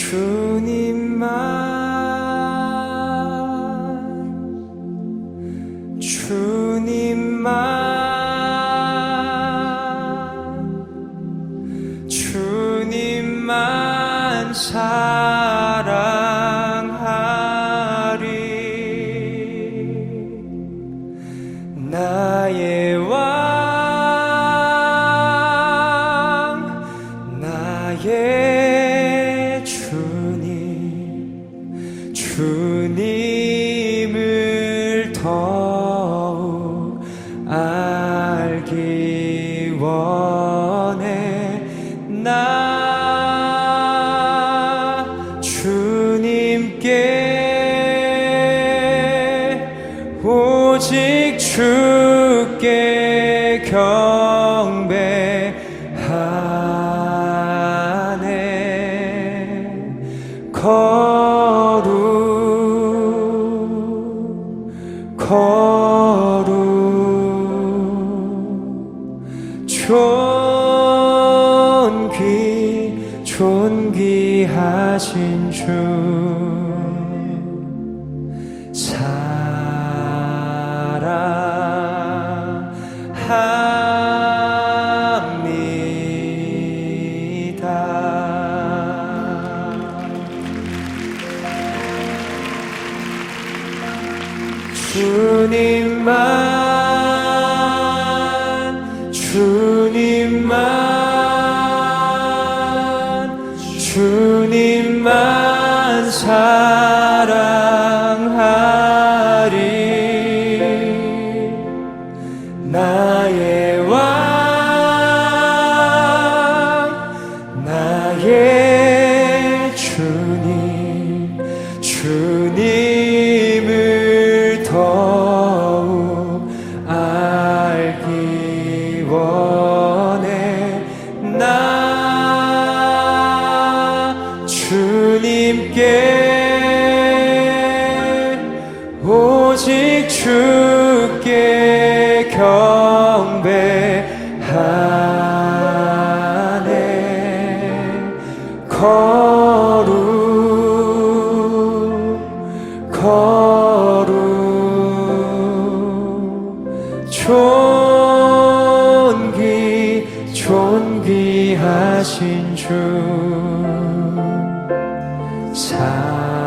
주님만 사랑하리. 나의 왕, 나의 주님, 주님을 더욱 알기 원해. 나 주님께 오직 주께 경배하네. 거룩 존귀하신 주 사랑합니다. 주님만 사랑하리. 나의 왕, 나의 주님, 주님을 더욱 알기 원해. 나 주님께 오직 주께 경배하네. 거룩 존귀하신 주 사랑합니다.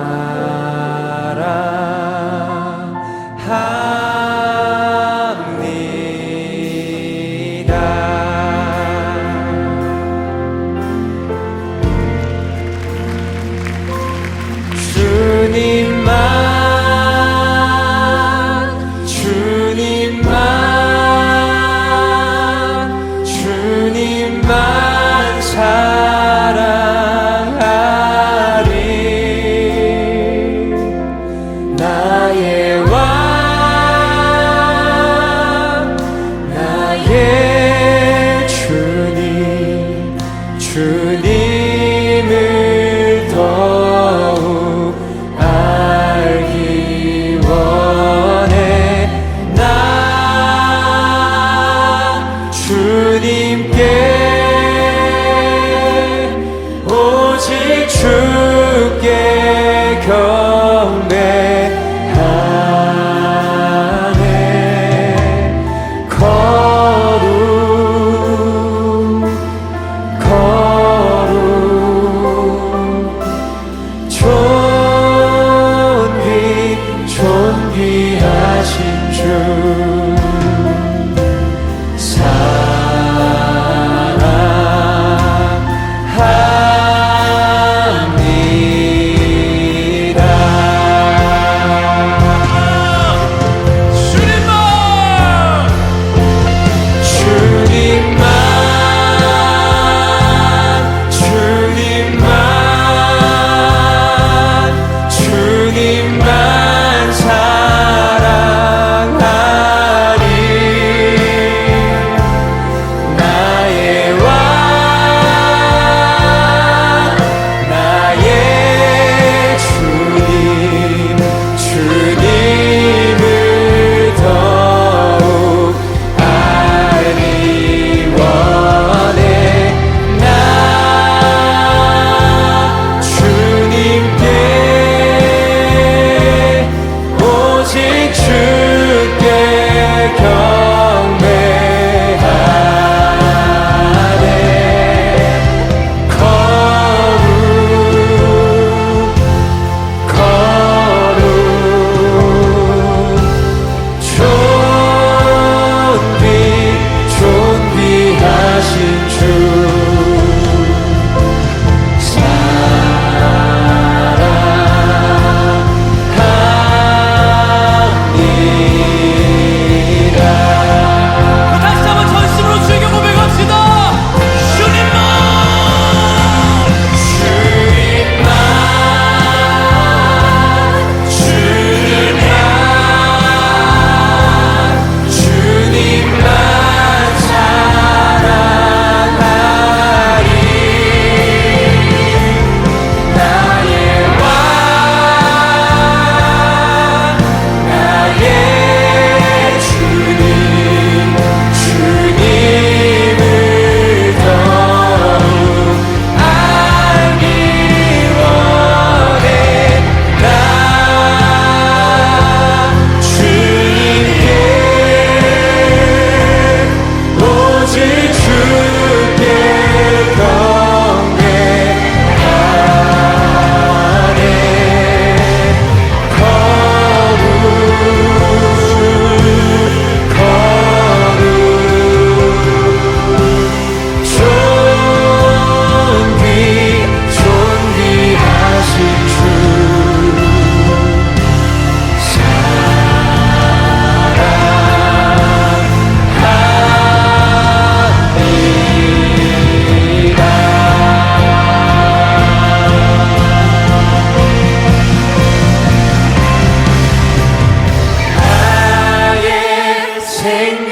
주님만 사랑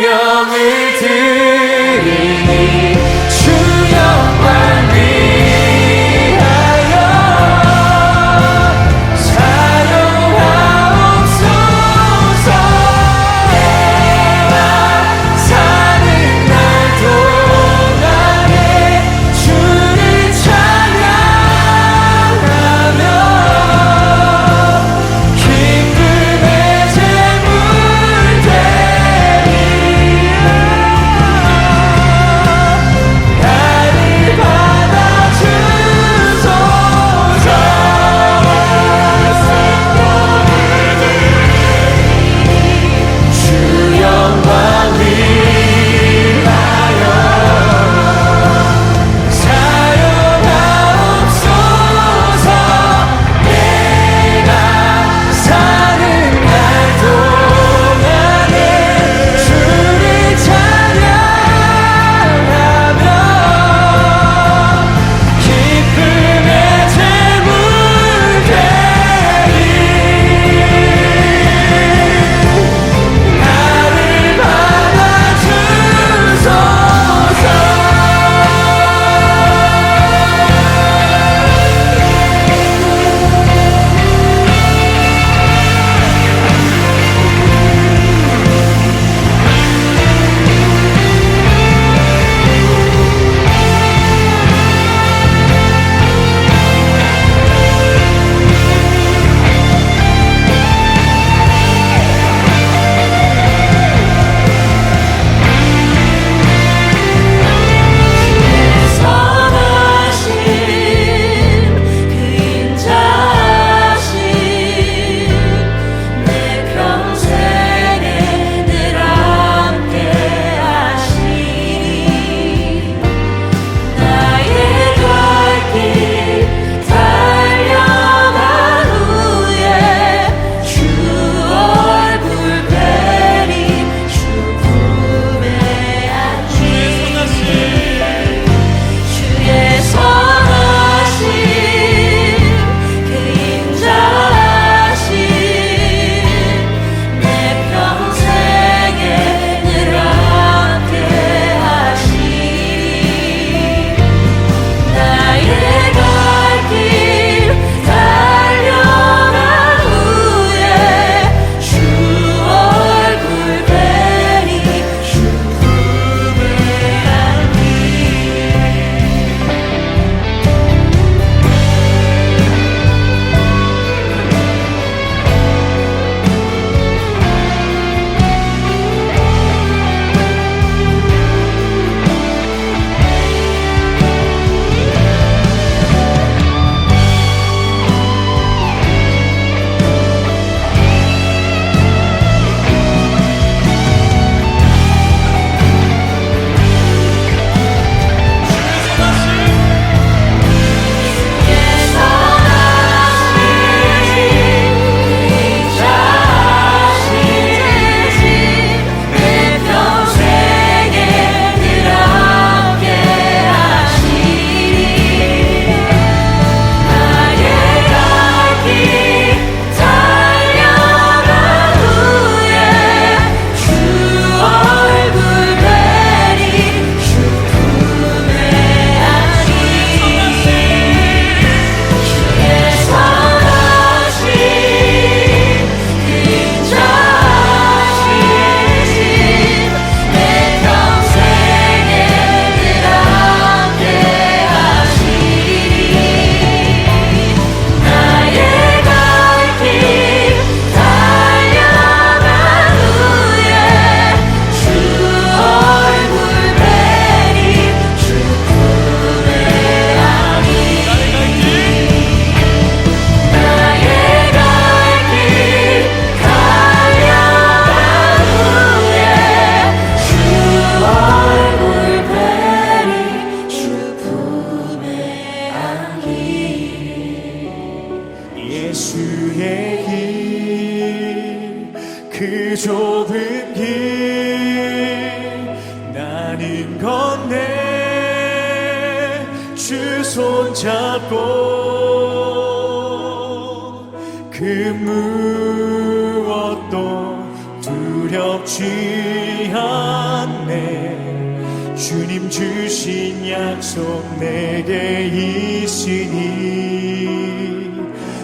생명을 드리니 주 영광 위하여 사용하옵소서. 내가 사는 날 동안에 주를 찬양하며 기쁨의 제물 드리리라. 나를 받아주소서. 주 영광 위하여 사용하옵소서. 내가 사는 날 동안에 주를 찬양하며 기쁨의 제물 드리리. 나를 받아주소서. 선하신 그 인자하신 내 평생에 늘 함께 하시니 나의 갈 길 달려간 후에 주 얼굴 뵈리 주 품에 안기니 주의 선하신 그 인자하신 내 평생에 늘 함께 하시니 나의 갈 길 달려간 후에 주 얼굴 뵈리 주 품에 예수의 길, 그 좁은 길 나는 건네 주 손잡고 그 무엇도 두렵지 않아. 주님 주신 약속 내게 있으니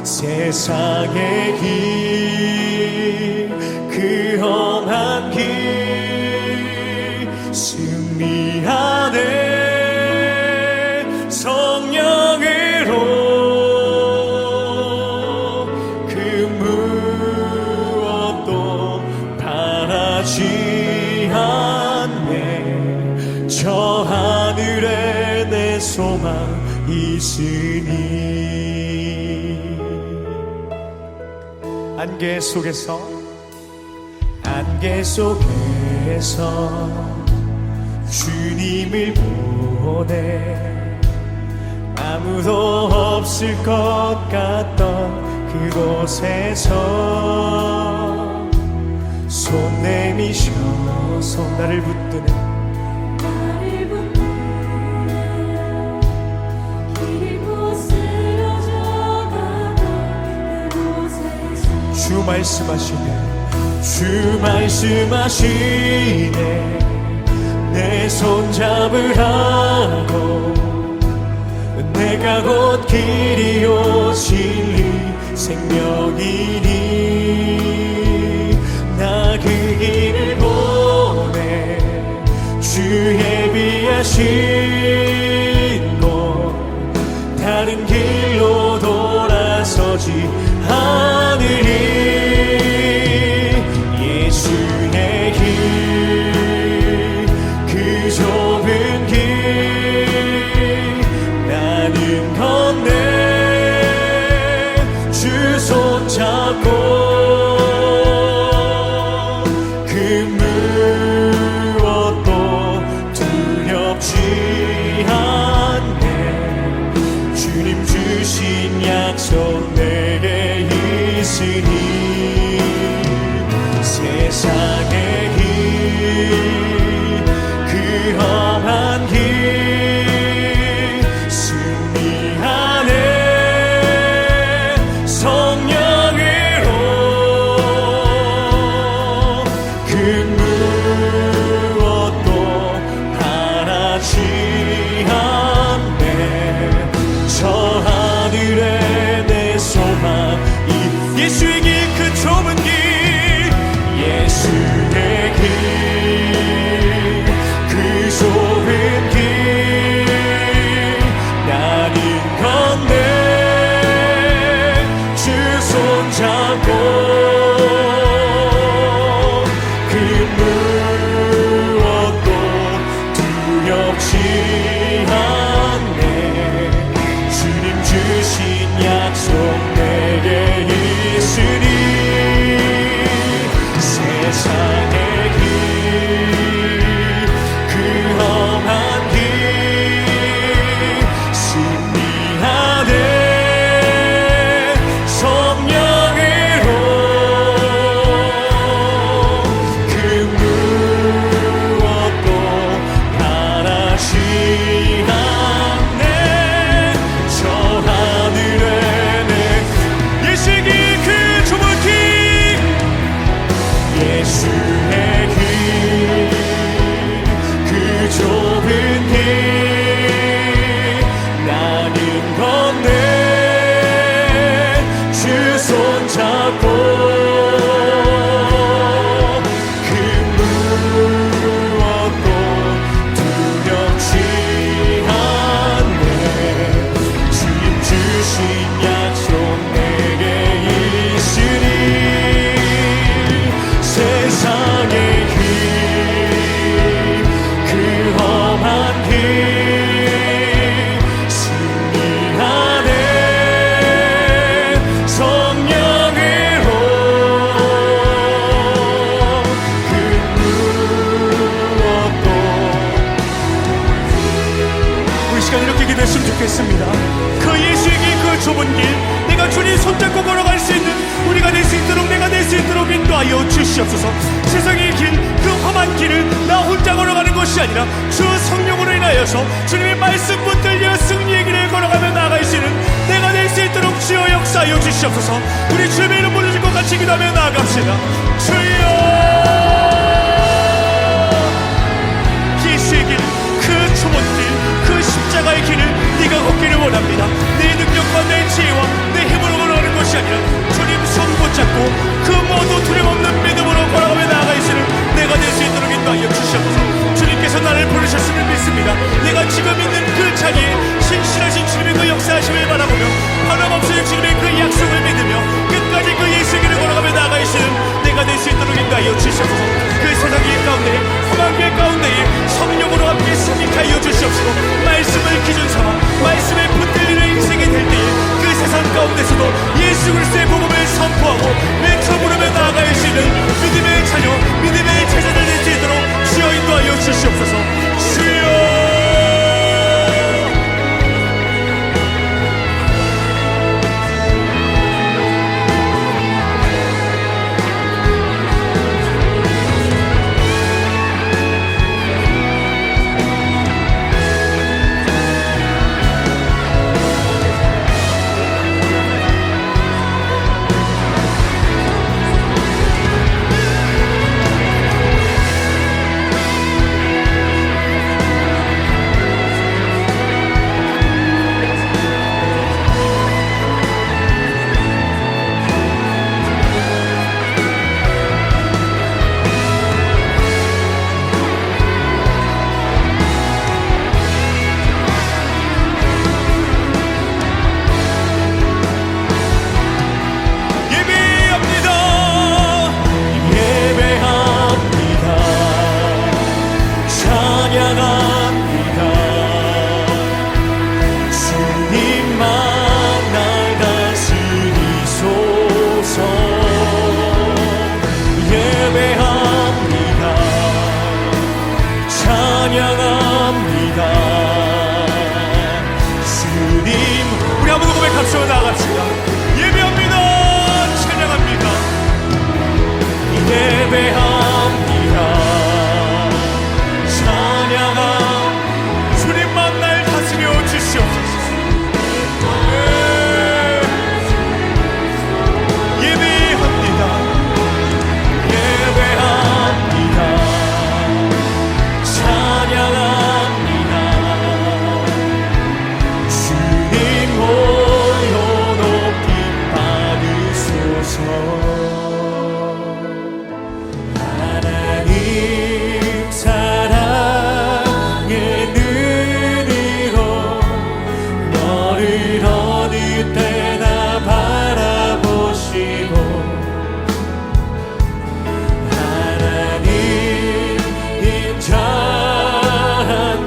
세상의 길, 그 험한 길 승리하네. 성령으로 그 무엇도 바라지 않네. 저 하늘에 내 소망 있으니. 안개 속에서 주님을 보내 아무도 없을 것 같던 그곳에서 손 내미셔서 나를 붙드네. 주 말씀하시네. 내 손 잡으라고. 내가 곧 길이요 진리 생명이니. 나 그 길을 보내. 주 예비하신 곳 다른 길로 돌아서지 않으리. 예수의 길, 그 좁은 길 나는 건네. 주 손잡고 그 무엇도 두렵지 않네. 주님 주신 약속 내게 있으니. 세상의 길, 그 험한 길 승리하네. 성령으로 그 무엇도 바라지 않네. 저 하늘에 내 소망 예수의 길, 그 좁은 길, 예수의 길, 그 좁은 길 나는 건네. 주 손잡고 그 무엇도 두렵지 않네. 주님 주신 약속 내게 있으니. 세상의 길, 그 험한 길 승리하네. 성령으로 그 무엇도 바라지 않네. 저 하늘에 내 예수의 길, 그 좁은 길, 예수의 길, 그 좁은 길 나는 건네. 주 손잡고 그 무엇도 두렵지 않네. 주님 주신 약속 내게 있으니. 세상의 길, 그 험한 길 승리하네. 성령으로 그 무엇도. 우리 시간 이렇게 기도했으면 좋겠습니다. 그 예수의 길, 그 좁은 길 내가 주님 손잡고 걸어갈 수 있는 우리가 될 수 있도록, 내가 될 수 있도록 인도하여 주시옵소서. 세상의 길, 그 험한 길을 나 혼자 걸어가는 것이 아니라 주 성령으로 인하여서 주님의 말씀 붙들려 승리의 길을 걸어가며 나아갈 수 있는 내가 될 수 있도록 주여 역사하여 주시옵소서. 우리 주님의 이름 부르실 것 같이 기도하며 나아갑시다. 주여. 예수의 길, 원합니다. 내 능력과 내 지혜와 내 힘으로 걸어가는 것이 아니라 주님 손 붙잡고 그 모두 두려움없는 믿음으로 걸어가며 나아가시는 내가 될 수 있도록 인도하여 주시옵소서. 주님께서 나를 부르셨음을 믿습니다. 내가 지금 있는 그 자리에 신실하신 주님의 그 역사하심을 바라보며 변함없이 주님의 그 약속을 믿으며 끝까지 그 예수의 길을 걸어가며 나아가시는 내가 될 수 있도록 인도하여 주시옵소서. 그 세상의 가운데 험한길 가운데에 성령으로 함께 승리하여 주시옵시고 말씀을 기준 삼아 말씀에 붙들리는 인생이 될 때에 그 세상 가운데서도 예수 그리스도의 복음을 선포하고 외쳐 부르며 나아갈 수 있는 믿음의 자녀 믿음의 제자들 될 수 있도록 주여 인도하여 주시옵소서. 주여 나아갑시다. 예배합니다. 찬양합니다. 예배합니다. 찬양합니다. 주님만 날 다스려 주시옵소서. 예배합니다. 예배합니다. 찬양합니다. 주님 홀로 높이 받으소서. 하나님 사랑의 눈으로 너를 어느 때나 바라보시고 하나님 인자한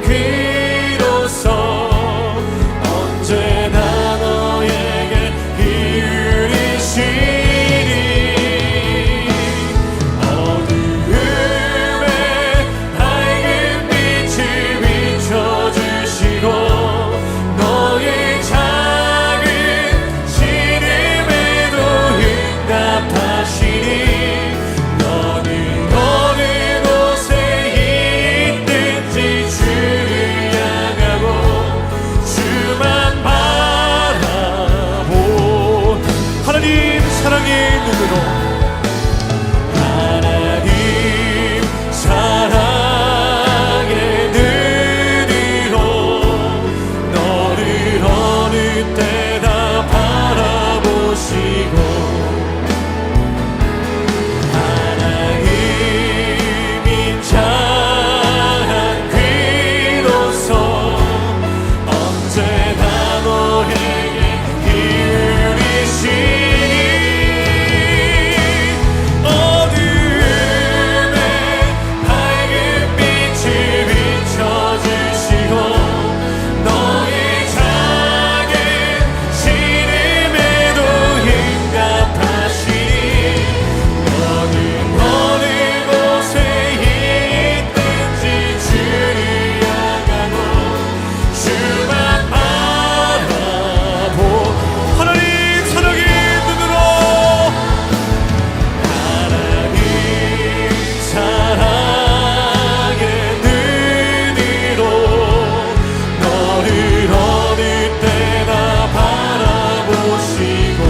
귀로서 언제나 너에게 이르시니 어두움에 밝은 빛을 비춰주시고 너의 작은 신음에도 응답하시니 너는 어느 곳에 있든지 주를 향하고 주만 바라보 하나님 사랑의 눈으로 하나님 사랑의 눈으로 너를 어느 때나 바라보시고 하나님 인자한 귀로서 언제나 너에게 이르시니 어두움에 밝은 빛을 비춰주시고 너의 작은 신음에도 응답하시니 너는 어느 곳에 있든지 주를 향하고 주만 바라보 하나님 사랑의 눈으로 하나님 사랑의 눈으로 너를 어느 때나 바라보시고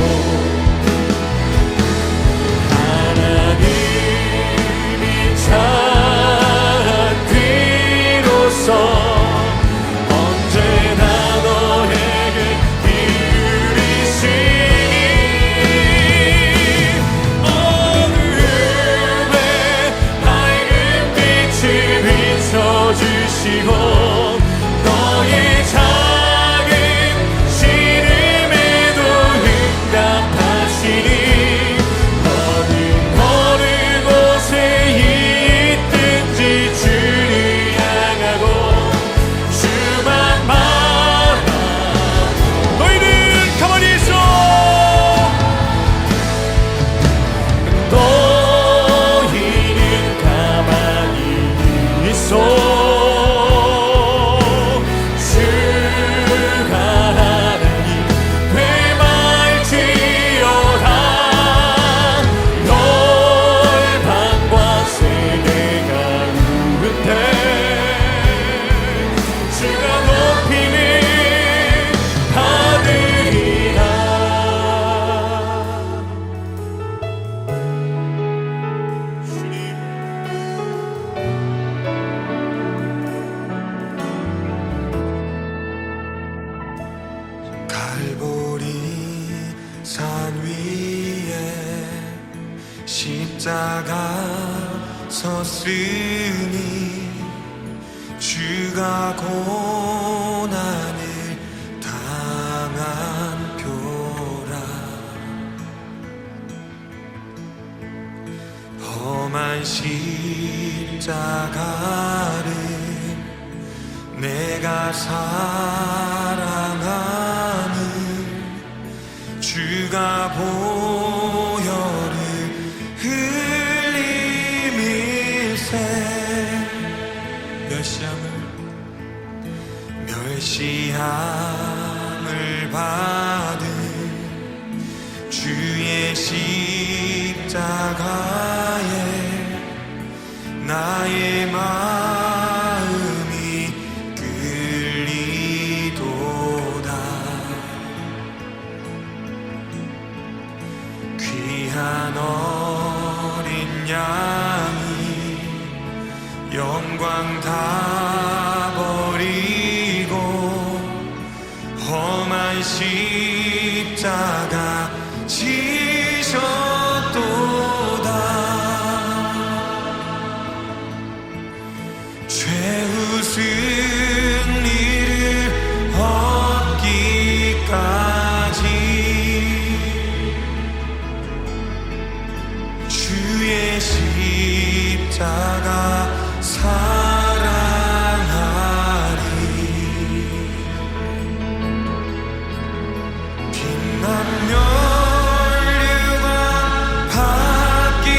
하나님이 찬 귀로서 언제나 너에게 십자가 섰으니 주가 고난을 당한 표라. 험한 십자가를 내가 사랑하는 주가 보혈을 흘림일세. 멸시함을 받은 주의 십자가에 나의 마음이 끌리도다. 귀한 어린 양이 영광 다 버리고 험한 십자가 지셨도다. 죄우 승리를 얻기까지 주의 십자가 사랑하리. 빛난 면류관 받기까지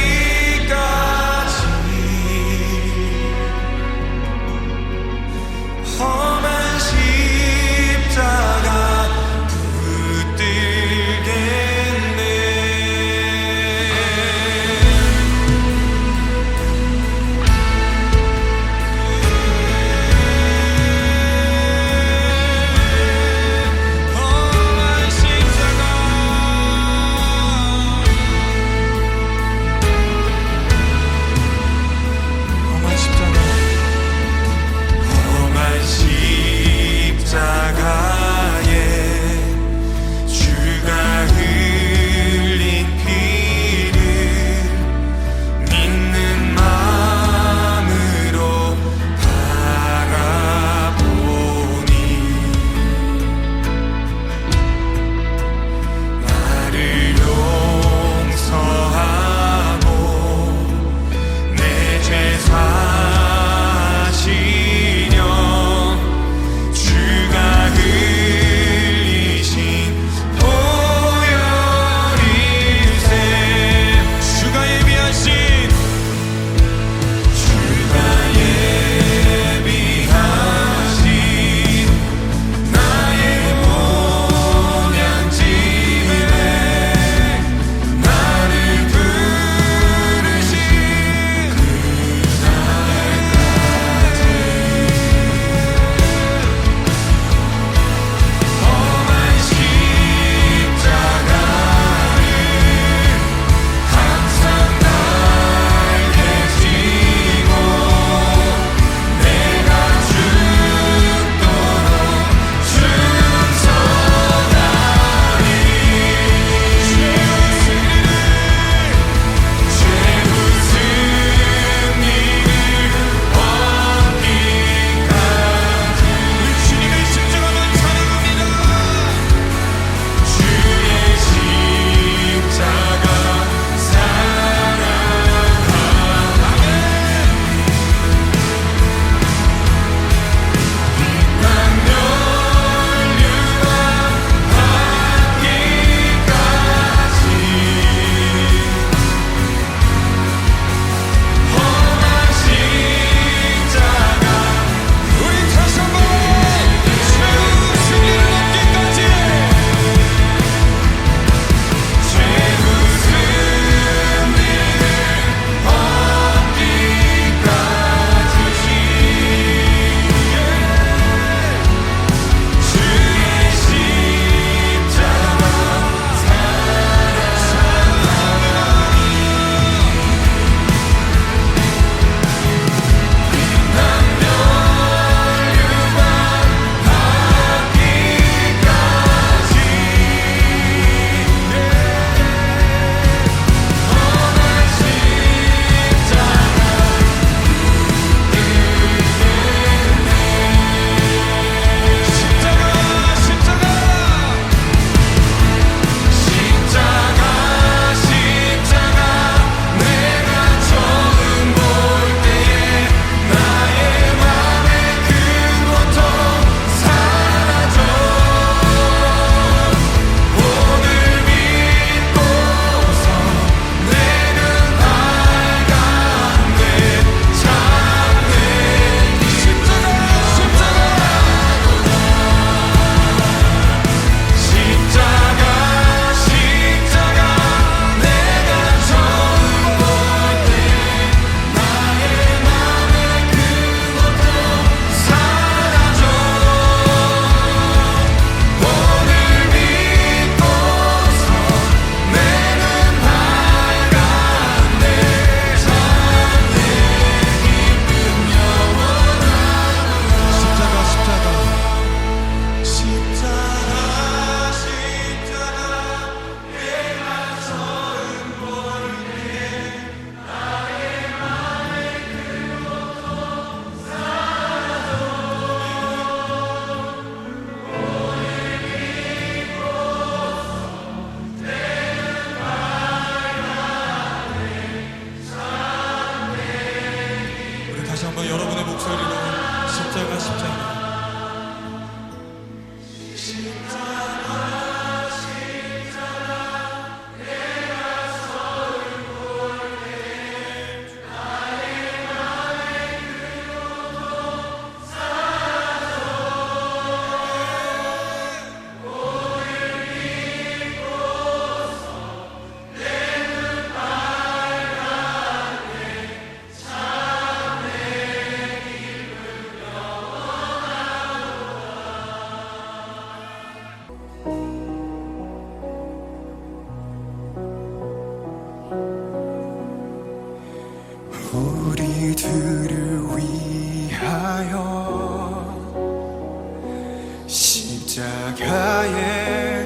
십자가에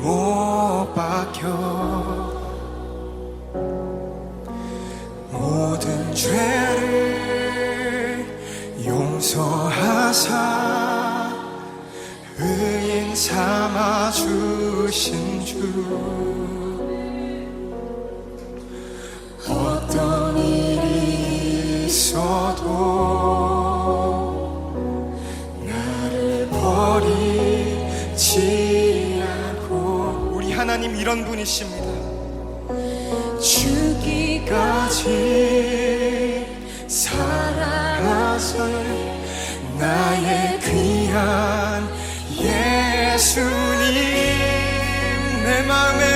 못 박혀 모든 죄를 용서하사 의인 삼아 주신 주 어떤 일이 있어도 나를 버리지 않고 우리 하나님 이런 분이십니다. 죽기까지 사랑하사 나의 귀한 예수님 내 마음에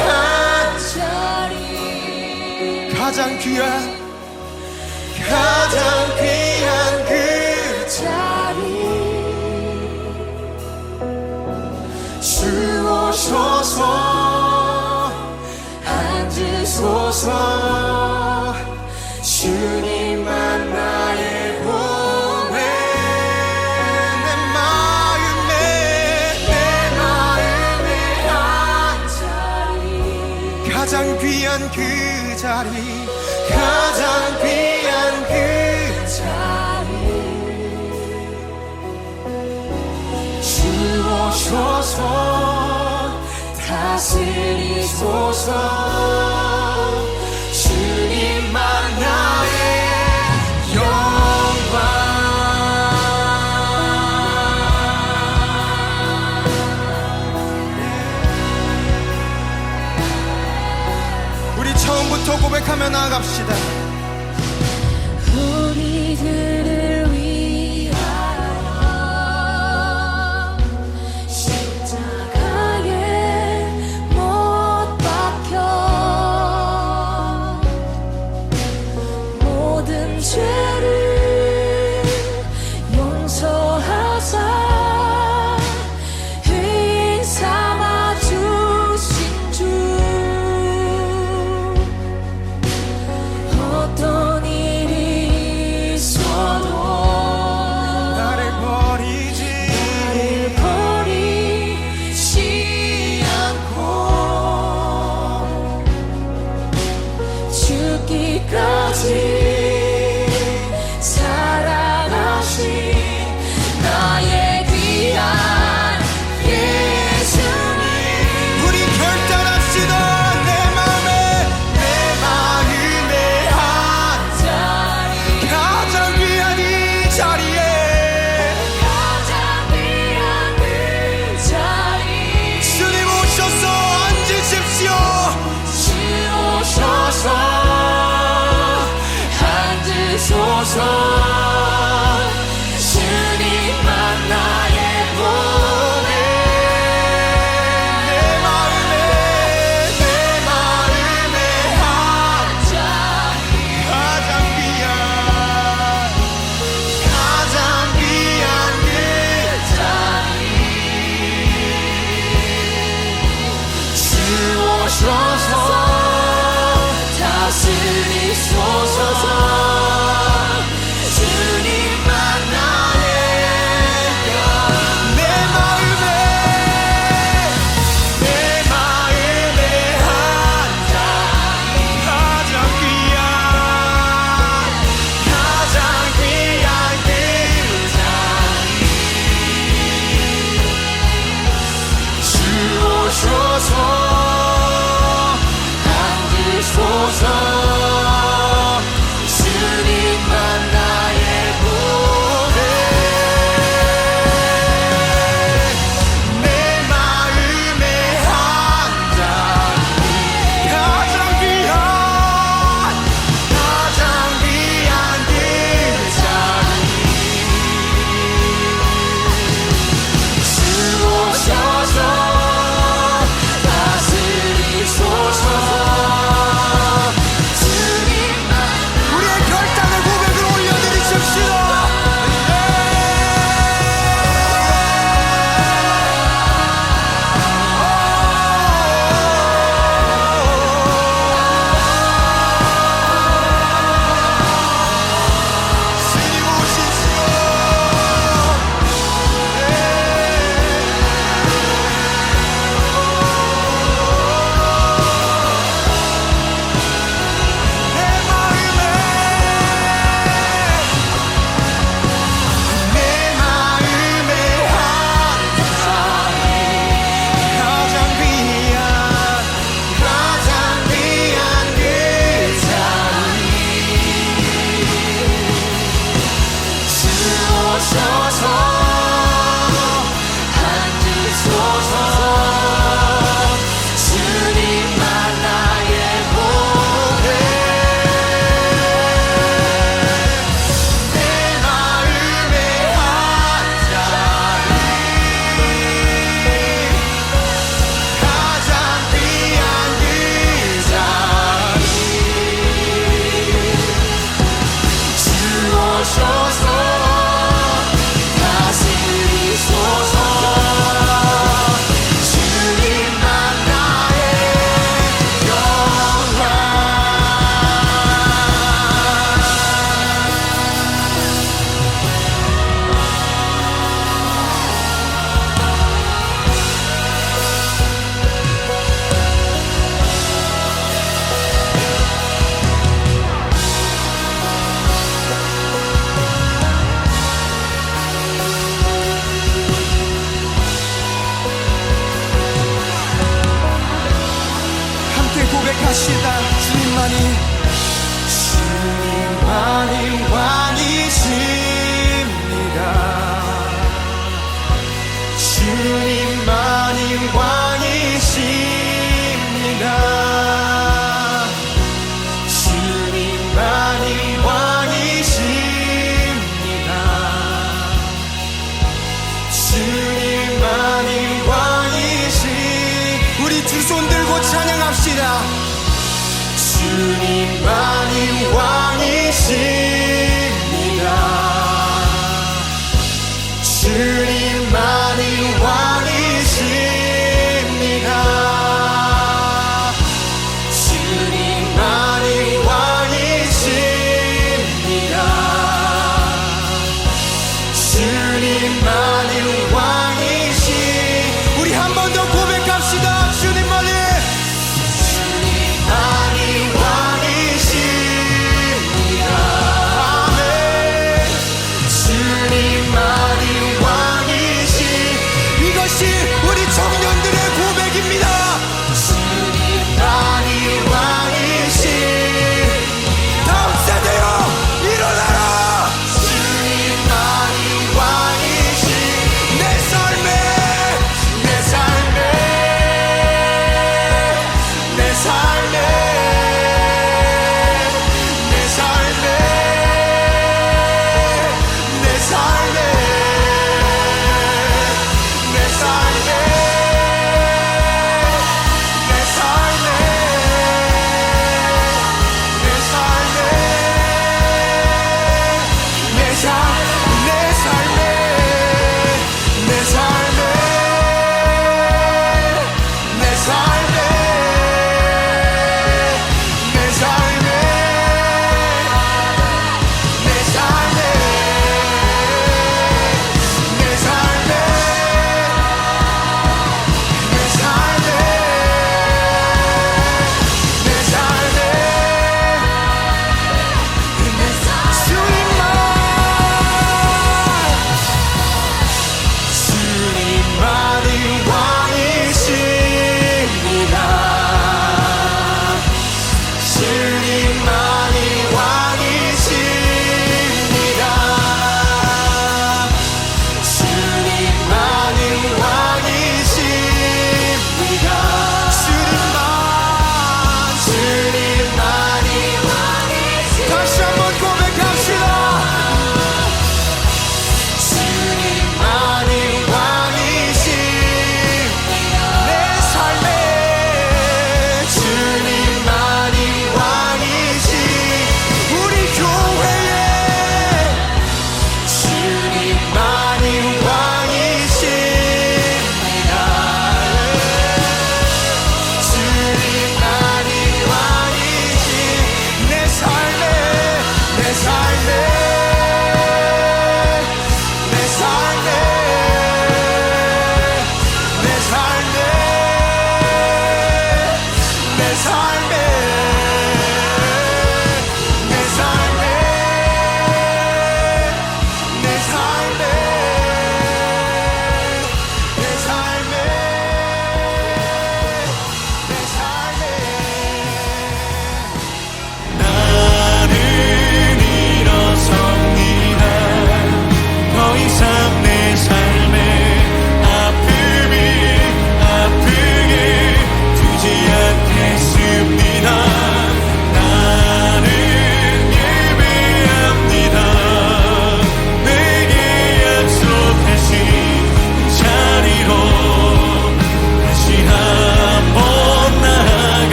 한 자리 가장 귀한 그 자리 주오셔서 앉으소서 주님만 나의 보배 내 마음에 한 자리 가장 귀한 그 자리 가장 귀한 그 자리 주오셔서 다스리소서 주님만 나의 영광 우리 처음부터 고백하며 나아갑시다. 우리들을 위하여 십자가에 못 박혀 모든 죄를 용서하사 의인 삼아 주신 주 어떤 일이 있어도 나를 버리지 않고 죽기까지 사랑하신 나의 귀한 예수님 우리 결단합시다. 내 마음에 한 자리 가장 귀한 이 자리에 가장 귀한 그 자리 주님 오셔서 앉으십시오. 주오셔서 앉으소서 주님만 나의 보배 내 마음에 한 자리 가장 귀한 그 자리 주오셔서 다스리소서 주님 하소서 다스리소서 주님만 나의 영광 함께 고백하시다. 주님만이 왕이십니다. 주님만이 왕이십니다. 주님만이 왕이십니다. 주님만이 왕이시. 우리 두 손 들고 찬양합시다. 주님만이 왕이십니다. 주님만이 왕이십니다. 주님만이 왕이십니다. 주님만이 왕이시. 우리 한 번 더 고백합시다. 주님만이 왕이십니다.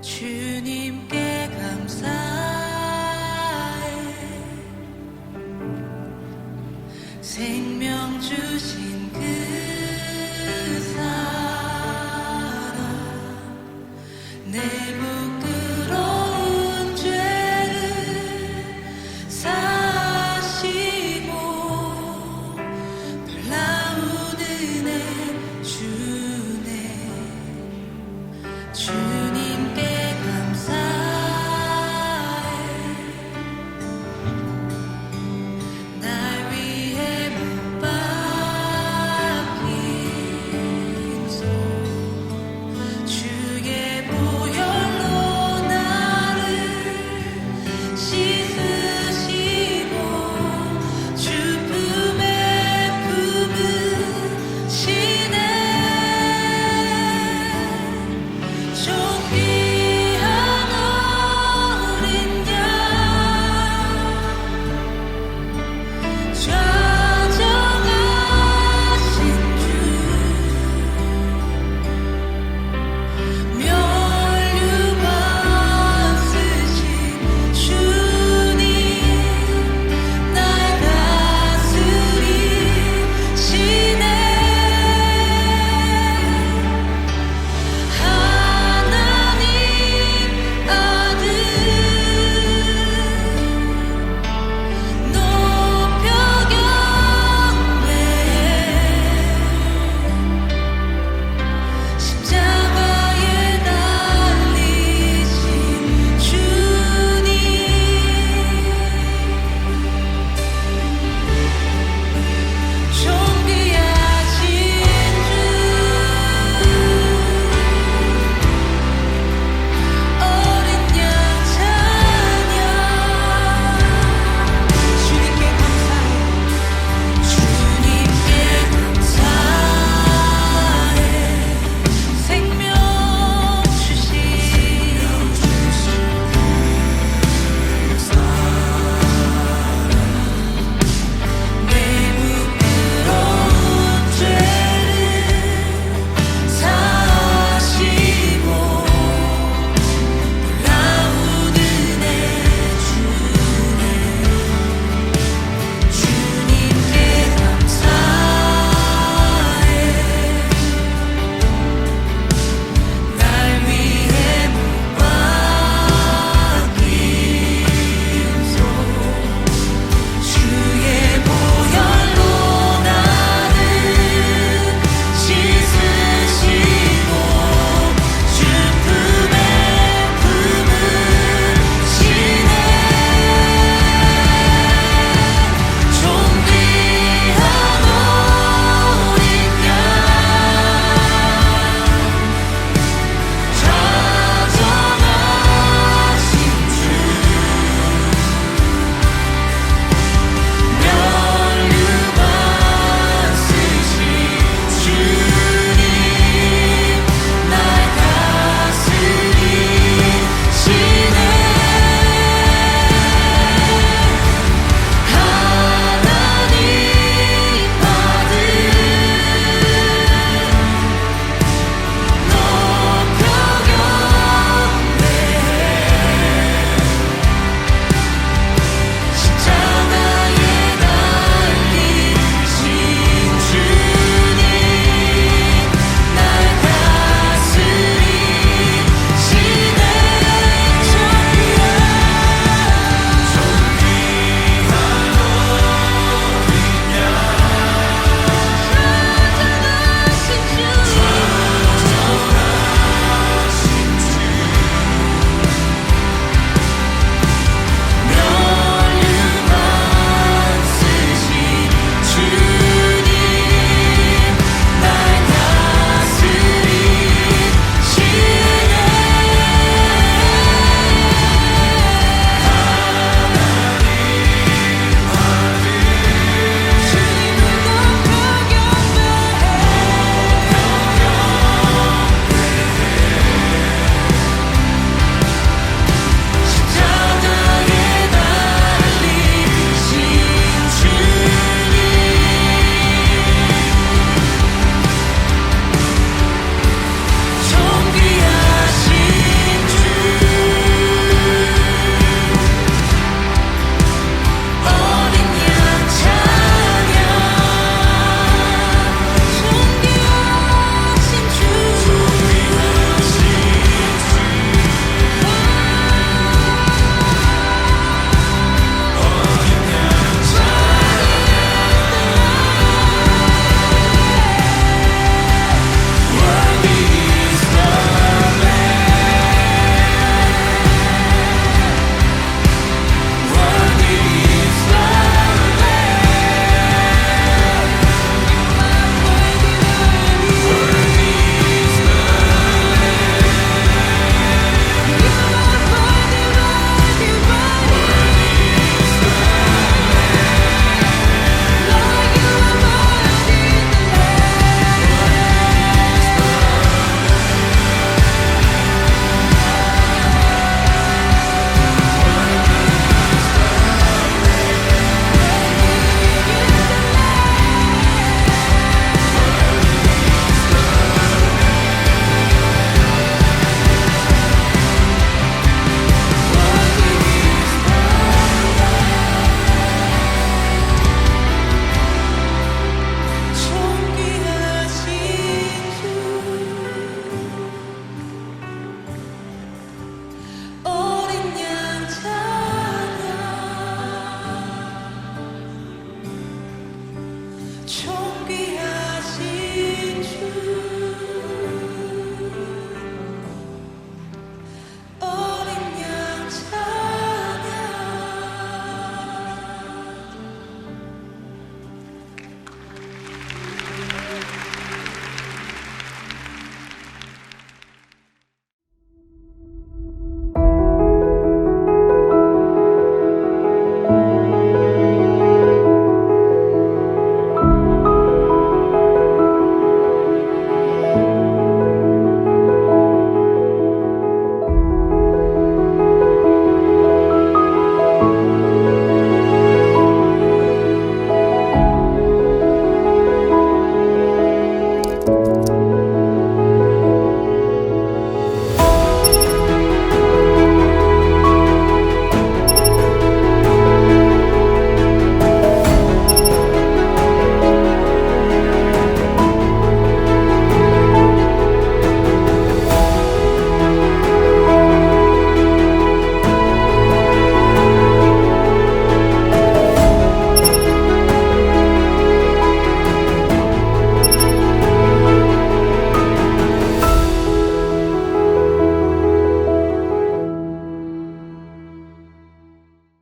주님께 감사해 생명 주신 그 사랑 내 부끄러운 죄를 사시고 놀라운 은혜 주네 주님께 감사해 날 위해 못 박힌 손 주의 보혈로 나를 씻으시고 주 품에 품으시네 종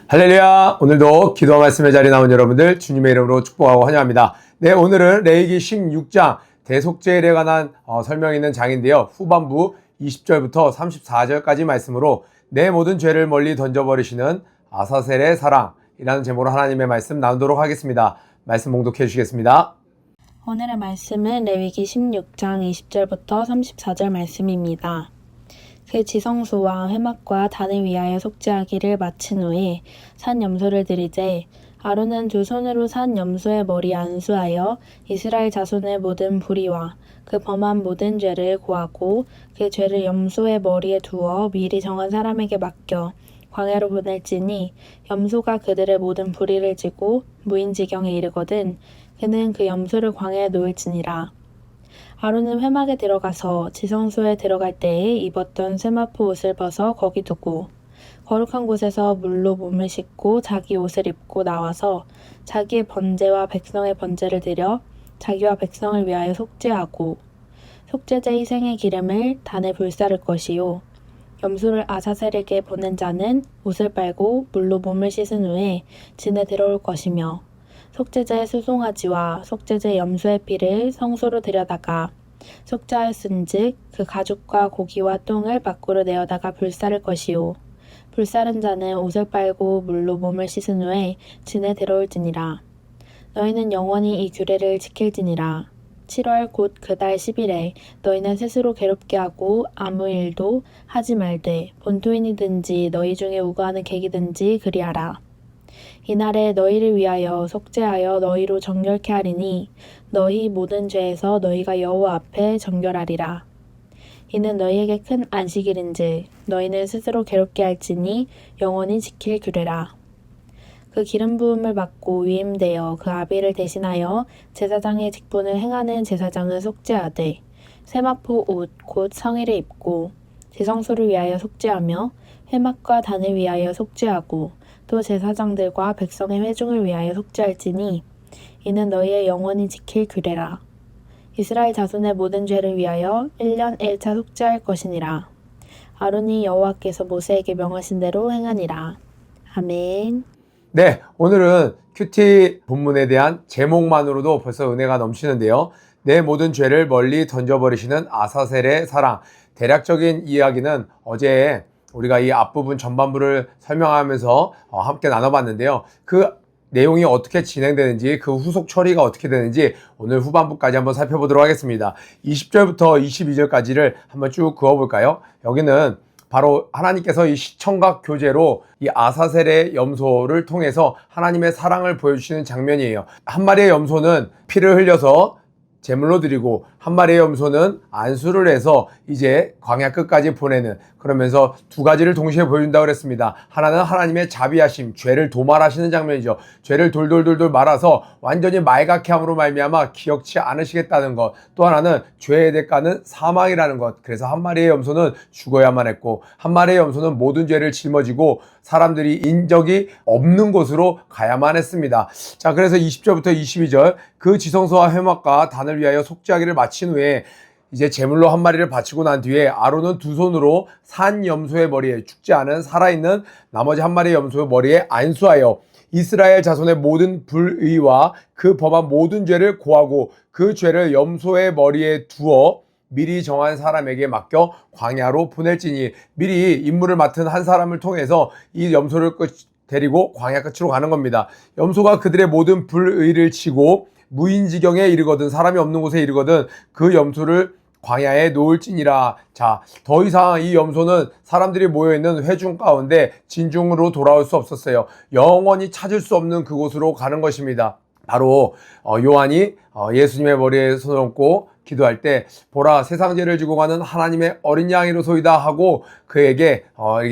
할렐루야! 오늘도 기도와 말씀의 자리에 나온 여러분들 주님의 이름으로 축복하고 환영합니다. 네, 오늘은 레위기 16장 대속죄에 관한 설명이 있는 장인데요. 후반부 20절부터 34절까지 말씀으로 내 모든 죄를 멀리 던져버리시는 아사셀의 사랑이라는 제목으로 하나님의 말씀 나누도록 하겠습니다. 말씀 봉독해 주시겠습니다. 오늘의 말씀은 레위기 16장 20절부터 34절 말씀입니다. 그 지성소와 회막과 단을 위하여 속죄하기를 마친 후에 산 염소를 드리되 아론은 두 손으로 산 염소의 머리에 안수하여 이스라엘 자손의 모든 불의와 그 범한 모든 죄를 고하고 그 죄를 염소의 머리에 두어 미리 정한 사람에게 맡겨 광야로 보낼지니 염소가 그들의 모든 불의를 지고 무인지경에 이르거든 그는 그 염소를 광야에 놓을지니라. 아론은 회막에 들어가서 지성소에 들어갈 때에 입었던 세마포 옷을 벗어 거기 두고 거룩한 곳에서 물로 몸을 씻고 자기 옷을 입고 나와서 자기의 번제와 백성의 번제를 드려 자기와 백성을 위하여 속죄하고 속죄제 희생의 기름을 단에 불사를 것이요 염소를 아사셀에게 보낸 자는 옷을 빨고 물로 몸을 씻은 후에 진에 들어올 것이며 속죄제의 수송아지와 속죄제 염소의 피를 성소로 들여다가 속죄하였은즉 그 가죽과 고기와 똥을 밖으로 내어다가 불사를 것이요 불사른 자는 옷을 빨고 물로 몸을 씻은 후에 진에 들어올지니라. 너희는 영원히 이 규례를 지킬지니라. 7월 곧 그 달 10일에 너희는 스스로 괴롭게 하고 아무 일도 하지 말되 본토인이든지 너희 중에 우거하는 객이든지 그리하라. 이날에 너희를 위하여 속죄하여 너희로 정결케 하리니 너희 모든 죄에서 너희가 여호와 앞에 정결하리라. 이는 너희에게 큰 안식일인즉 너희는 스스로 괴롭게 할지니 영원히 지킬 규례라. 그 기름 부음을 받고 위임되어 그 아비를 대신하여 제사장의 직분을 행하는 제사장은 속죄하되 세마포 옷 곧 성의를 입고 지성소를 위하여 속죄하며 회막과 단을 위하여 속죄하고 또 제사장들과 백성의 회중을 위하여 속죄할지니 이는 너희의 영원히 지킬 규례라. 이스라엘 자손의 모든 죄를 위하여 1년 1차 속죄할 것이니라. 아론이 여호와께서 모세에게 명하신 대로 행하니라. 아멘. 네, 오늘은 큐티 본문에 대한 제목만으로도 벌써 은혜가 넘치는데요. 내 모든 죄를 멀리 던져버리시는 아사셀의 사랑. 대략적인 이야기는 어제 우리가 이 앞부분 전반부를 설명하면서 함께 나눠봤는데요. 그 내용이 어떻게 진행되는지 그 후속 처리가 어떻게 되는지 오늘 후반부까지 한번 살펴보도록 하겠습니다. 20절부터 22절까지를 한번 쭉 그어볼까요? 여기는 바로 하나님께서 이 시청각 교제로 이 아사셀의 염소를 통해서 하나님의 사랑을 보여주시는 장면이에요. 한 마리의 염소는 피를 흘려서 제물로 드리고 한 마리의 염소는 안수를 해서 이제 광야 끝까지 보내는, 그러면서 두 가지를 동시에 보여준다고 그랬습니다. 하나는 하나님의 자비하심, 죄를 도말하시는 장면이죠. 죄를 돌돌돌돌 말아서 완전히 말갛게 함으로 말미암아 기억치 않으시겠다는 것. 또 하나는 죄의 대가는 사망이라는 것. 그래서 한 마리의 염소는 죽어야만 했고 한 마리의 염소는 모든 죄를 짊어지고 사람들이 인적이 없는 곳으로 가야만 했습니다. 자, 그래서 20절부터 22절 그 지성소와 회막과 단을 위하여 속죄하기를 마친 후에 이제 제물로 한 마리를 바치고 난 뒤에 아론은 두 손으로 산 염소의 머리에, 죽지 않은 살아있는 나머지 한 마리의 염소의 머리에 안수하여 이스라엘 자손의 모든 불의와 그 범한 모든 죄를 고하고 그 죄를 염소의 머리에 두어 미리 정한 사람에게 맡겨 광야로 보낼지니, 미리 임무를 맡은 한 사람을 통해서 이 염소를 데리고 광야 끝으로 가는 겁니다. 염소가 그들의 모든 불의를 치고 무인지경에 이르거든, 사람이 없는 곳에 이르거든 그 염소를 광야에 놓을지니라. 자, 더 이상 이 염소는 사람들이 모여있는 회중 가운데 진중으로 돌아올 수 없었어요. 영원히 찾을 수 없는 그곳으로 가는 것입니다. 바로 요한이 예수님의 머리에 손을 얹고 기도할 때 보라 세상 죄를 지고 가는 하나님의 어린 양이로소이다 하고 그에게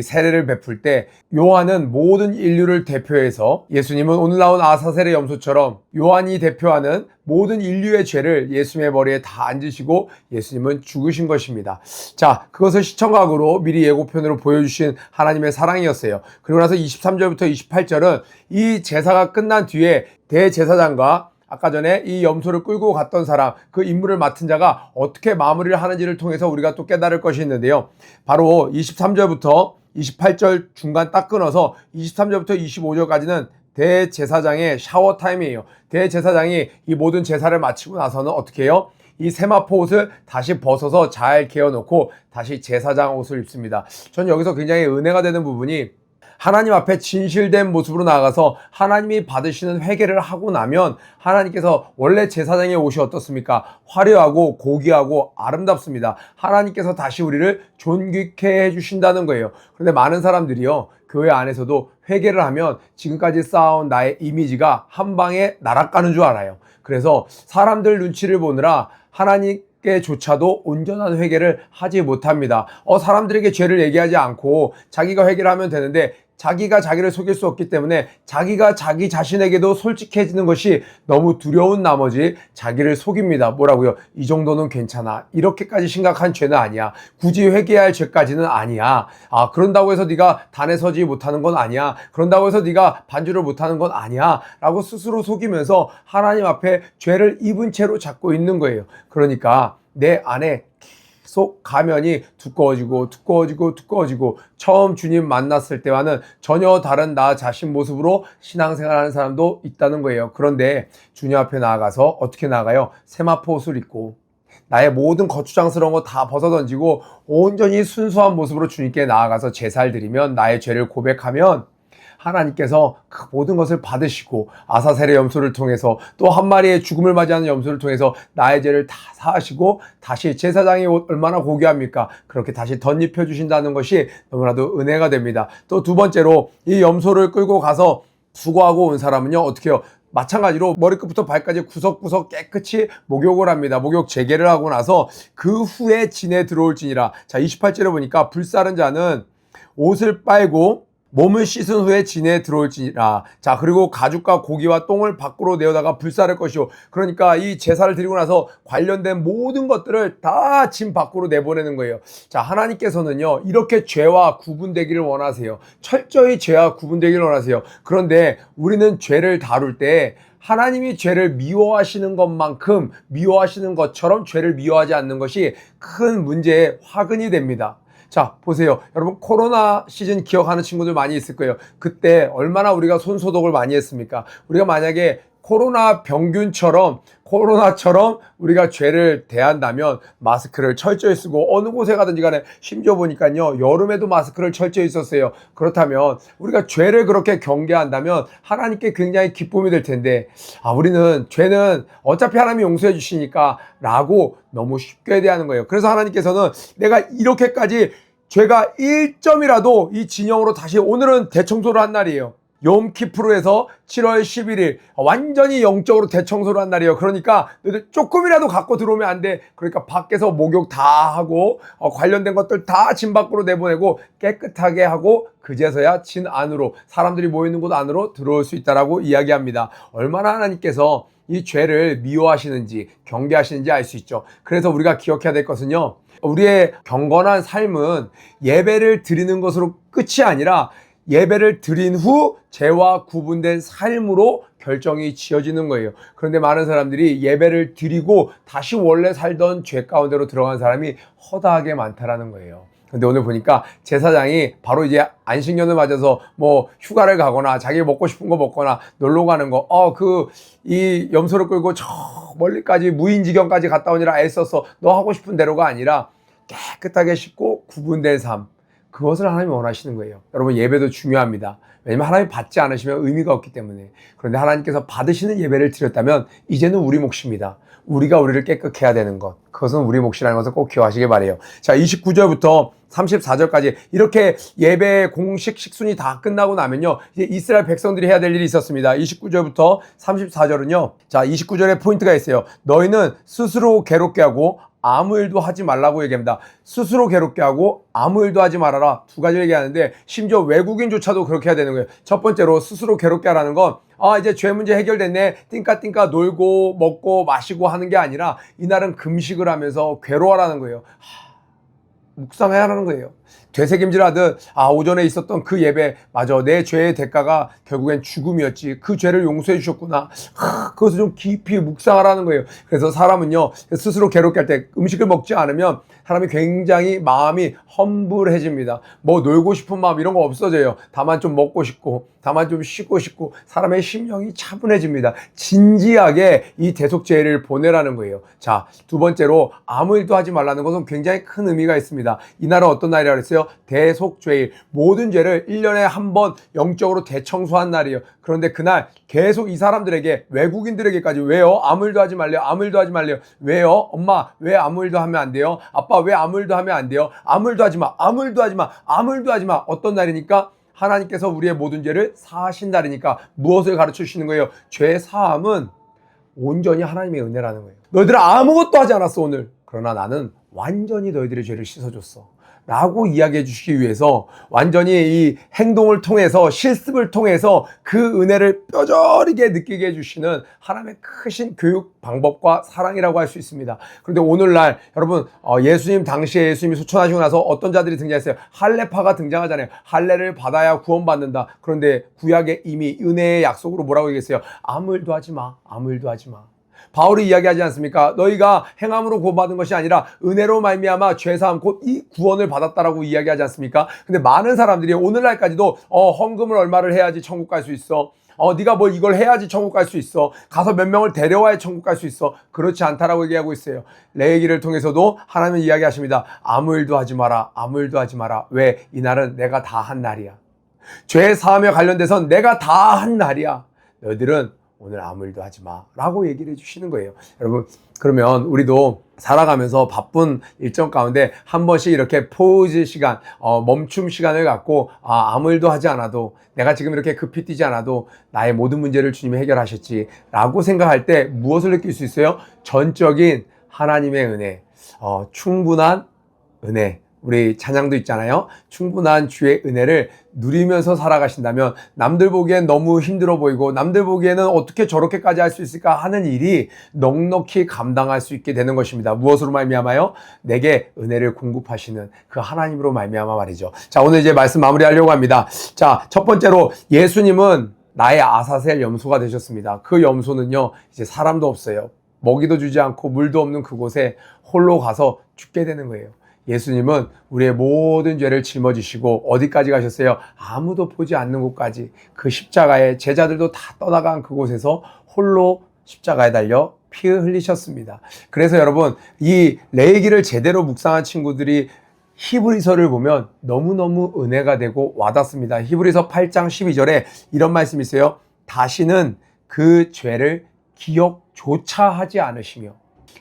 세례를 베풀 때 요한은 모든 인류를 대표해서, 예수님은 오늘 나온 아사셀의 염소처럼 요한이 대표하는 모든 인류의 죄를 예수님의 머리에 다 얹으시고 예수님은 죽으신 것입니다. 자, 그것을 시청각으로 미리 예고편으로 보여주신 하나님의 사랑이었어요. 그리고 나서 23절부터 28절은 이 제사가 끝난 뒤에 대제사장과 아까 전에 이 염소를 끌고 갔던 사람, 그 임무를 맡은 자가 어떻게 마무리를 하는지를 통해서 우리가 또 깨달을 것이 있는데요. 바로 23절부터 28절 중간 딱 끊어서 23절부터 25절까지는 대제사장의 샤워 타임이에요. 대제사장이 이 모든 제사를 마치고 나서는 어떻게 해요? 이 세마포 옷을 다시 벗어서 잘 개어놓고 다시 제사장 옷을 입습니다. 전 여기서 굉장히 은혜가 되는 부분이 하나님 앞에 진실된 모습으로 나아가서 하나님이 받으시는 회개를 하고 나면 하나님께서 원래 제사장의 옷이 어떻습니까? 화려하고 고귀하고 아름답습니다. 하나님께서 다시 우리를 존귀케 해주신다는 거예요. 그런데 많은 사람들이요, 교회 안에서도 회개를 하면 지금까지 쌓아온 나의 이미지가 한 방에 날아가는 줄 알아요. 그래서 사람들 눈치를 보느라 하나님께조차도 온전한 회개를 하지 못합니다. 사람들에게 죄를 얘기하지 않고 자기가 회개를 하면 되는데 자기가 자기를 속일 수 없기 때문에 자기가 자기 자신에게도 솔직해지는 것이 너무 두려운 나머지 자기를 속입니다. 뭐라고요? 이 정도는 괜찮아. 이렇게까지 심각한 죄는 아니야. 굳이 회개할 죄까지는 아니야. 그런다고 해서 네가 단에 서지 못하는 건 아니야. 그런다고 해서 네가 반주를 못하는 건 아니야. 라고 스스로 속이면서 하나님 앞에 죄를 입은 채로 잡고 있는 거예요. 그러니까 내 안에 계속 가면이 두꺼워지고 처음 주님 만났을 때와는 전혀 다른 나 자신 모습으로 신앙생활하는 사람도 있다는 거예요. 그런데 주님 앞에 나아가서 어떻게 나아가요? 세마포 옷을 입고 나의 모든 거추장스러운 거 다 벗어던지고 온전히 순수한 모습으로 주님께 나아가서 제사를 드리면, 나의 죄를 고백하면 하나님께서 그 모든 것을 받으시고 아사셀의 염소를 통해서 또 한 마리의 죽음을 맞이하는 염소를 통해서 나의 죄를 다 사하시고 다시 제사장의 옷 얼마나 고귀합니까? 그렇게 다시 덧입혀 주신다는 것이 너무나도 은혜가 됩니다. 또 두 번째로 이 염소를 끌고 가서 수고하고 온 사람은요, 어떻게 해요? 마찬가지로 머리끝부터 발까지 구석구석 깨끗이 목욕을 합니다. 목욕 재개를 하고 나서 그 후에 진에 들어올지니라. 자, 28절에 보니까 불사른 자는 옷을 빨고 몸을 씻은 후에 진에 들어올지니라. 자, 그리고 가죽과 고기와 똥을 밖으로 내어다가 불사를 것이요. 그러니까 이 제사를 드리고 나서 관련된 모든 것들을 다 진 밖으로 내보내는 거예요. 자, 하나님께서는요, 이렇게 죄와 구분되기를 원하세요. 철저히 죄와 구분되기를 원하세요. 그런데 우리는 죄를 다룰 때 하나님이 죄를 미워하시는 것만큼 미워하시는 것처럼 죄를 미워하지 않는 것이 큰 문제의 화근이 됩니다. 자, 보세요. 여러분, 코로나 시즌 기억하는 친구들 많이 있을 거예요. 그때 얼마나 우리가 손소독을 많이 했습니까? 우리가 만약에 코로나처럼 우리가 죄를 대한다면 마스크를 철저히 쓰고 어느 곳에 가든지 간에, 심지어 보니까요, 여름에도 마스크를 철저히 썼어요. 그렇다면 우리가 죄를 그렇게 경계한다면 하나님께 굉장히 기쁨이 될 텐데, 우리는 죄는 어차피 하나님이 용서해 주시니까 라고 너무 쉽게 대하는 거예요. 그래서 하나님께서는 내가 이렇게까지 죄가 1점이라도 이 진영으로 다시, 오늘은 대청소를 한 날이에요. 욤키프르에서 7월 11일 완전히 영적으로 대청소를 한 날이에요. 그러니까 너희들 조금이라도 갖고 들어오면 안 돼. 그러니까 밖에서 목욕 다 하고 관련된 것들 다 진 밖으로 내보내고 깨끗하게 하고 그제서야 진 안으로, 사람들이 모이는 곳 안으로 들어올 수 있다라고 이야기합니다. 얼마나 하나님께서 이 죄를 미워하시는지 경계하시는지 알 수 있죠. 그래서 우리가 기억해야 될 것은요, 우리의 경건한 삶은 예배를 드리는 것으로 끝이 아니라 예배를 드린 후 죄와 구분된 삶으로 결정이 지어지는 거예요. 그런데 많은 사람들이 예배를 드리고 다시 원래 살던 죄 가운데로 들어간 사람이 허다하게 많다라는 거예요. 근데 오늘 보니까 제사장이 바로 이제 안식년을 맞아서 뭐 휴가를 가거나 자기 먹고 싶은 거 먹거나 놀러 가는 거, 이 염소를 끌고 저 멀리까지 무인지경까지 갔다 오니라 애썼어. 너 하고 싶은 대로가 아니라 깨끗하게 씻고 구분된 삶, 그것을 하나님이 원하시는 거예요. 여러분, 예배도 중요합니다. 왜냐면 하나님이 받지 않으시면 의미가 없기 때문에. 그런데 하나님께서 받으시는 예배를 드렸다면 이제는 우리 몫입니다. 우리가 우리를 깨끗해야 되는 것, 그것은 우리 몫이라는 것을 꼭 기억하시기 바라요. 자, 29절부터 34절까지 이렇게 예배 공식 식순이 다 끝나고 나면요, 이제 이스라엘 백성들이 해야 될 일이 있었습니다. 29절부터 34절은요, 자, 29절에 포인트가 있어요. 너희는 스스로 괴롭게 하고 아무 일도 하지 말라고 얘기합니다. 스스로 괴롭게 하고 아무 일도 하지 말아라. 두 가지 얘기하는데 심지어 외국인조차도 그렇게 해야 되는 거예요. 첫 번째로 스스로 괴롭게 하라는 건, 이제 죄 문제 해결됐네, 띵까띵까 놀고 먹고 마시고 하는 게 아니라 이날은 금식을 하면서 괴로워하라는 거예요. 묵상해야 하는 거예요. 되새김질하듯 오전에 있었던 그 예배 맞아 내 죄의 대가가 결국엔 죽음이었지 그 죄를 용서해 주셨구나 그것을 좀 깊이 묵상하라는 거예요. 그래서 사람은요 스스로 괴롭게 할 때 음식을 먹지 않으면 사람이 굉장히 마음이 험불해집니다. 뭐 놀고 싶은 마음 이런 거 없어져요. 다만 좀 먹고 싶고 다만 좀 쉬고 싶고 사람의 심령이 차분해집니다. 진지하게 이 대속죄를 보내라는 거예요. 자, 두 번째로 아무 일도 하지 말라는 것은 굉장히 큰 의미가 있습니다. 이날은 어떤 날이라고 했어요? 대속죄일. 모든 죄를 1년에 한 번 영적으로 대청소한 날이에요. 그런데 그날 계속 이 사람들에게 외국인들에게까지 왜요? 아무 일도 하지 말래요. 아무 일도 하지 말래요. 왜요? 엄마 왜 아무 일도 하면 안 돼요? 아빠 왜 아무 일도 하면 안 돼요? 아무 일도 하지 마. 아무 일도 하지 마. 아무 일도 하지 마. 어떤 날이니까? 하나님께서 우리의 모든 죄를 사하신 날이니까 무엇을 가르쳐 주시는 거예요? 죄 사함은 온전히 하나님의 은혜라는 거예요. 너희들은 아무것도 하지 않았어 오늘. 그러나 나는 완전히 너희들의 죄를 씻어줬어. 라고 이야기해 주시기 위해서 완전히 이 행동을 통해서 실습을 통해서 그 은혜를 뼈저리게 느끼게 해주시는 하나님의 크신 교육 방법과 사랑이라고 할 수 있습니다. 그런데 오늘날 여러분 예수님 당시에 예수님이 소천하시고 나서 어떤 자들이 등장했어요? 할례파가 등장하잖아요. 할례를 받아야 구원받는다. 그런데 구약에 이미 은혜의 약속으로 뭐라고 얘기했어요? 아무 일도 하지 마. 아무 일도 하지 마. 바울이 이야기하지 않습니까? 너희가 행함으로 구원받은 것이 아니라 은혜로 말미암아 죄사함 곧 이 구원을 받았다라고 이야기하지 않습니까? 근데 많은 사람들이 오늘날까지도 헌금을 얼마를 해야지 천국 갈 수 있어. 네가 뭘 이걸 해야지 천국 갈 수 있어. 가서 몇 명을 데려와야 천국 갈 수 있어. 그렇지 않다라고 얘기하고 있어요. 레위기를 통해서도 하나님은 이야기하십니다. 아무 일도 하지 마라. 아무 일도 하지 마라. 왜? 이날은 내가 다 한 날이야. 죄 사함에 관련돼선 내가 다 한 날이야. 너희들은 오늘 아무 일도 하지 마 라고 얘기를 해주시는 거예요. 여러분 그러면 우리도 살아가면서 바쁜 일정 가운데 한 번씩 이렇게 포즈 시간 멈춤 시간을 갖고 아무 일도 하지 않아도 내가 지금 이렇게 급히 뛰지 않아도 나의 모든 문제를 주님이 해결하셨지 라고 생각할 때 무엇을 느낄 수 있어요? 전적인 하나님의 은혜, 충분한 은혜. 우리 찬양도 있잖아요. 충분한 주의 은혜를 누리면서 살아가신다면 남들 보기엔 너무 힘들어 보이고 남들 보기에는 어떻게 저렇게까지 할 수 있을까 하는 일이 넉넉히 감당할 수 있게 되는 것입니다. 무엇으로 말미암아요? 내게 은혜를 공급하시는 그 하나님으로 말미암아 말이죠. 자, 오늘 이제 말씀 마무리하려고 합니다. 자, 첫 번째로 예수님은 나의 아사셀 염소가 되셨습니다. 그 염소는요 이제 사람도 없어요. 먹이도 주지 않고 물도 없는 그곳에 홀로 가서 죽게 되는 거예요. 예수님은 우리의 모든 죄를 짊어지시고 어디까지 가셨어요? 아무도 보지 않는 곳까지 그 십자가에 제자들도 다 떠나간 그곳에서 홀로 십자가에 달려 피 흘리셨습니다. 그래서 여러분 이 레위기를 제대로 묵상한 친구들이 히브리서를 보면 너무너무 은혜가 되고 와닿습니다. 히브리서 8장 12절에 이런 말씀이 있어요. 다시는 그 죄를 기억조차 하지 않으시며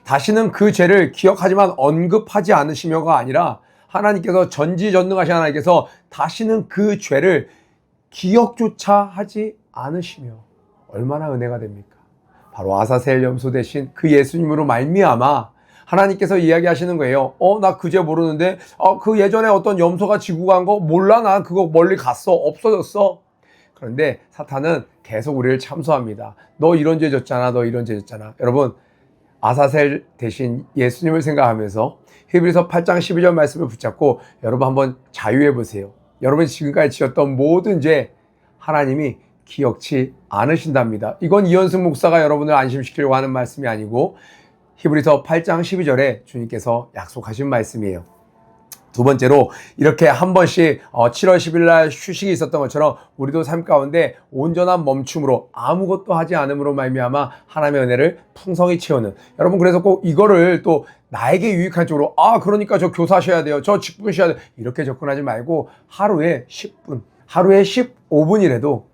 다시는 그 죄를 기억하지만 언급하지 않으시며가 아니라 하나님께서 전지전능하신 하나님께서 다시는 그 죄를 기억조차 하지 않으시며 얼마나 은혜가 됩니까? 바로 아사셀 염소 대신 그 예수님으로 말미암아 하나님께서 이야기하시는 거예요. 나 그 죄 모르는데 그 예전에 어떤 염소가 지고 간 거 몰라. 난 그거 멀리 갔어. 없어졌어. 그런데 사탄은 계속 우리를 참소합니다. 너 이런 죄 졌잖아. 너 이런 죄 졌잖아. 여러분 아사셀 대신 예수님을 생각하면서 히브리서 8장 12절 말씀을 붙잡고 여러분 한번 자유해 보세요. 여러분이 지금까지 지었던 모든 죄 하나님이 기억치 않으신답니다. 이건 이현승 목사가 여러분을 안심시키려고 하는 말씀이 아니고 히브리서 8장 12절에 주님께서 약속하신 말씀이에요. 두 번째로 이렇게 한 번씩 7월 10일 날 휴식이 있었던 것처럼 우리도 삶 가운데 온전한 멈춤으로 아무것도 하지 않음으로 말미암아 하나님의 은혜를 풍성히 채우는 여러분 그래서 꼭 이거를 또 나에게 유익한 쪽으로 그러니까 저 교사셔야 돼요. 저 직분 쉬어야 돼요. 이렇게 접근하지 말고 하루에 10분 하루에 15분이라도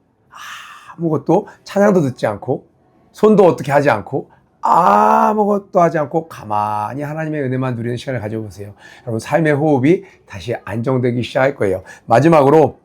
아무것도 찬양도 듣지 않고 손도 어떻게 하지 않고 아무것도 하지 않고 가만히 하나님의 은혜만 누리는 시간을 가져보세요. 여러분 삶의 호흡이 다시 안정되기 시작할 거예요. 마지막으로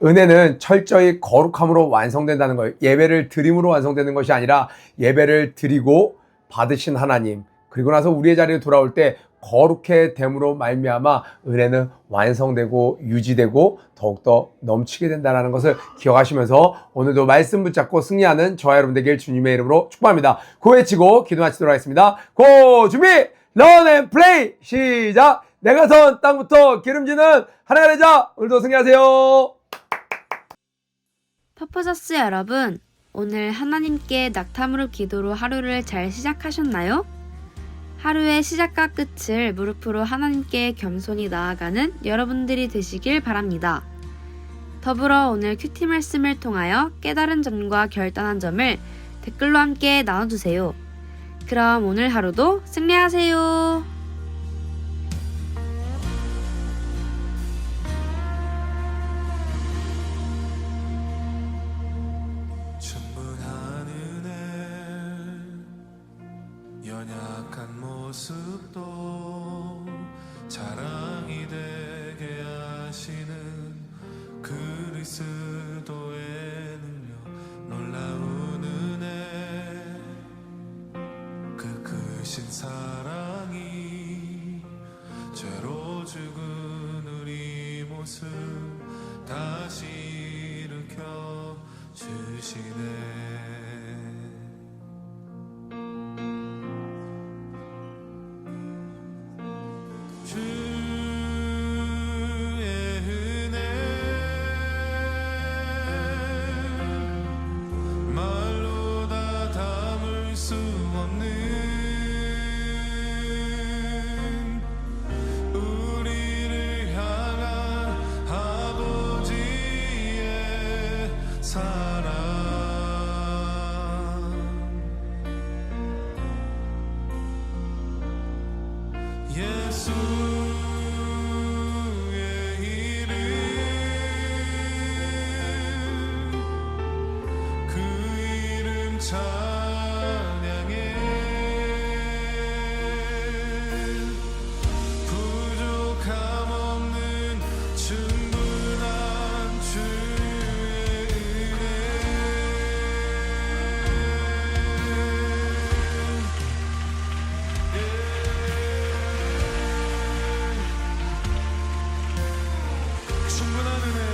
은혜는 철저히 거룩함으로 완성된다는 거예요. 예배를 드림으로 완성되는 것이 아니라 예배를 드리고 받으신 하나님 그리고 나서 우리의 자리에 돌아올 때 거룩해 됨으로 말미암아 은혜는 완성되고 유지되고 더욱더 넘치게 된다는 것을 기억하시면서 오늘도 말씀 붙잡고 승리하는 저와 여러분 되길 주님의 이름으로 축복합니다. 고 외치고 기도 마치도록 하겠습니다. 고 준비 런 앤 플레이 시작. 내가 선 땅부터 기름지는 하나가 되자. 오늘도 승리하세요. 퍼포저스 여러분, 오늘 하나님께 낙타무릎 기도로 하루를 잘 시작하셨나요? 하루의 시작과 끝을 무릎으로 하나님께 겸손히 나아가는 여러분들이 되시길 바랍니다. 더불어 오늘 큐티 말씀을 통하여 깨달은 점과 결단한 점을 댓글로 함께 나눠주세요. 그럼 오늘 하루도 승리하세요. 충분한 은혜 연약한 모습도 자랑이 되게 하시는 그리스도의 능력 놀라운 은혜 그 크신 사랑이 죄로 죽은 우리 모습 다시 일으켜 주시네. 주의 은혜 말로 다 담을 수 없는 우리를 향한 아버지의 사랑 예수의 이름 그 이름 찬양해 부족함 없는 충분한 주의 은혜 충분한 은혜